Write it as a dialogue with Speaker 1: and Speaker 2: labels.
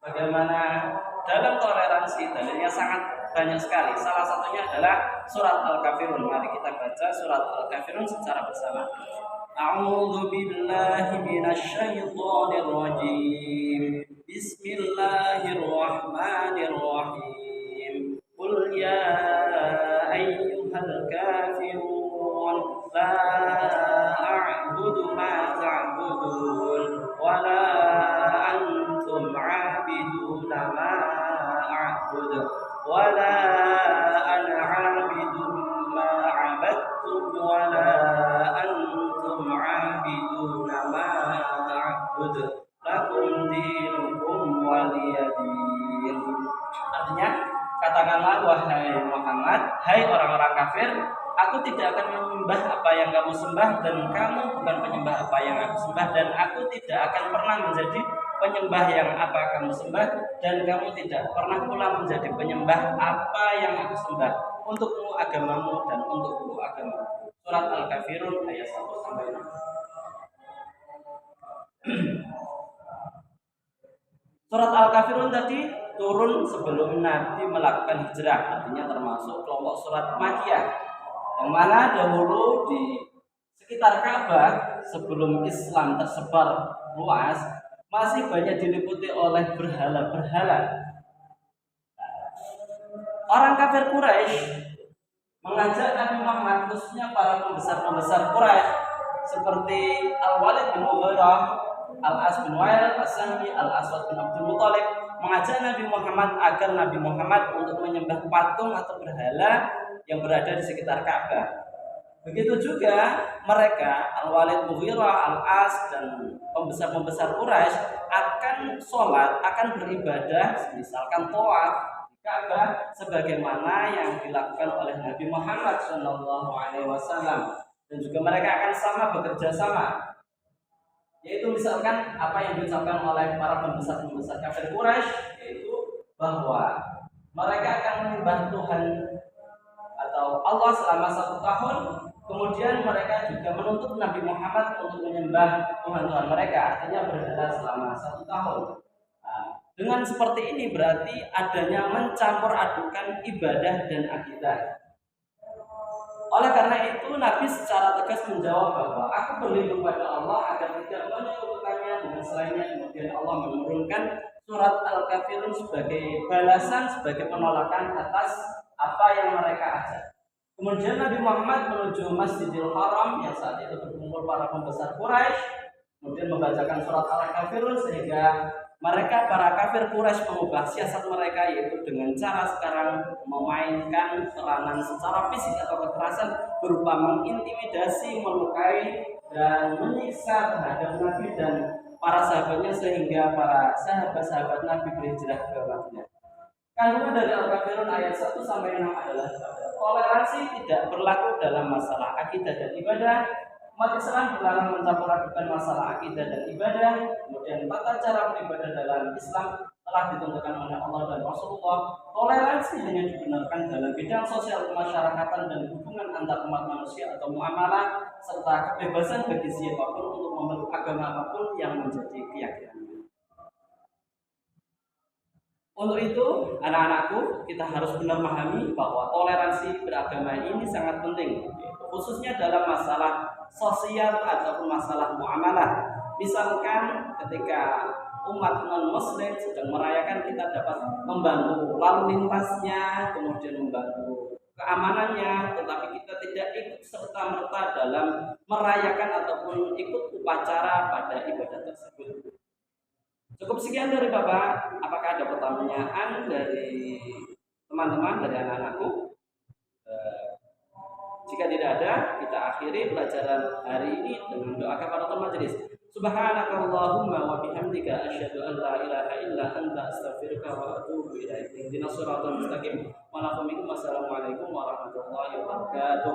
Speaker 1: bagaimana dalam toleransi dalilnya sangat banyak sekali. Salah satunya adalah surat Al-Kafirun. Mari kita baca surat Al-Kafirun secara bersama. A'udzu billahi minasyaitonir rajim. Bismillahirrahmanirrahim. Qul ya ayyuhal kafirun la a'budu ma ta'budun wa la antum 'abiduna ma a'budu wa la ana 'abidun ma 'abadtum wa la antum 'abiduna ma a'budu lakum dinukum waliyadin. Artinya, katakanlah wahai Muhammad, hai orang-orang kafir, aku tidak akan menyembah apa yang kamu sembah dan kamu bukan penyembah apa yang aku sembah, dan aku tidak akan pernah menjadi penyembah yang apa kamu sembah, dan kamu tidak pernah pula menjadi penyembah apa yang aku sembah. Untukmu agamamu dan untukku agamamu. Surat Al-Kafirun ayat 1 sampai 6. Surat Al-Kafirun tadi turun sebelum Nabi melakukan hijrah, artinya termasuk kelompok surat Makkiyah, yang mana dahulu di sekitar Ka'bah sebelum Islam tersebar luas masih banyak diliputi oleh berhala-berhala. Orang kafir Quraisy mengajak Nabi Muhammad, khususnya para pembesar-pembesar Quraisy seperti Al-Walid bin Mughirah, Al-As bin Wa'il, As-Sami, Al-Aswad bin Abdul Muthalib, mengajak Nabi Muhammad agar Nabi Muhammad untuk menyembah patung atau berhala yang berada di sekitar Ka'bah. Begitu juga mereka, Al-Walid, Mughirah, Al-As, dan pembesar-pembesar Quraisy akan sholat, akan beribadah, misalkan tawaf di Ka'bah, sebagaimana yang dilakukan oleh Nabi Muhammad SAW. Dan juga mereka akan sama bekerja sama, yaitu misalkan apa yang diucapkan oleh para pembesar-pembesar kafir Quraisy, yaitu bahwa mereka akan menyembah Tuhan atau Allah selama 1 tahun. Kemudian mereka juga menuntut Nabi Muhammad untuk menyembah Tuhan-Tuhan mereka, artinya berhala selama 1 tahun. Nah, dengan seperti ini berarti adanya mencampur adukan ibadah dan akidah. Oleh karena itu Nabi secara tegas menjawab bahwa aku berlindung pada Allah agar tidak menyekutukannya dengan selainnya. Kemudian Allah menurunkan surat Al-Kafirun sebagai balasan, sebagai penolakan atas apa yang mereka ajak. Kemudian Nabi Muhammad menuju Masjidil Haram yang saat itu berkumpul para pembesar Quraisy, kemudian membacakan surat Al-Kafirun sehingga mereka para kafir Quraisy mengubah siasat mereka, yaitu dengan cara sekarang memainkan peranan secara fisik atau kekerasan berupa mengintimidasi, melukai, dan menyiksa terhadap Nabi dan para sahabatnya sehingga para sahabat-sahabat Nabi berhijrah ke Madinah. Kandungan dari Al-Kafirun ayat 1 sampai 6 adalah toleransi tidak berlaku dalam masalah akidah dan ibadah. Umat Islam dilarang mencampur adukan masalah akidah dan ibadah. Kemudian tata cara beribadah dalam Islam telah ditentukan oleh Allah dan Rasulullah. Toleransi hanya dibenarkan dalam bidang sosial kemasyarakatan dan hubungan antar umat manusia atau muamalah, serta kebebasan bagi siapapun untuk memeluk agama apapun yang menjadi keyakinannya. Untuk itu, anak-anakku, kita harus benar memahami bahwa toleransi beragama ini sangat penting, khususnya dalam masalah sosial ataupun masalah muamalah. Misalkan ketika umat non-muslim sedang merayakan, kita dapat membantu lalu lintasnya, kemudian membantu keamanannya, tetapi kita tidak ikut serta-merta dalam merayakan ataupun ikut upacara pada ibadah tersebut. Cukup sekian dari Bapak. Apakah ada pertanyaan dari teman-teman, dari anak-anakku? Jika tidak ada, kita akhiri pelajaran hari ini dengan doa kafaratul majelis. Subhanakallahumma wa bihamdika asyhadu an la ilaha illa anta astaghfiruka wa atubu ilaik. Ihdinas siratal mustaqim. Wa assalamualaikum warahmatullahi wabarakatuh.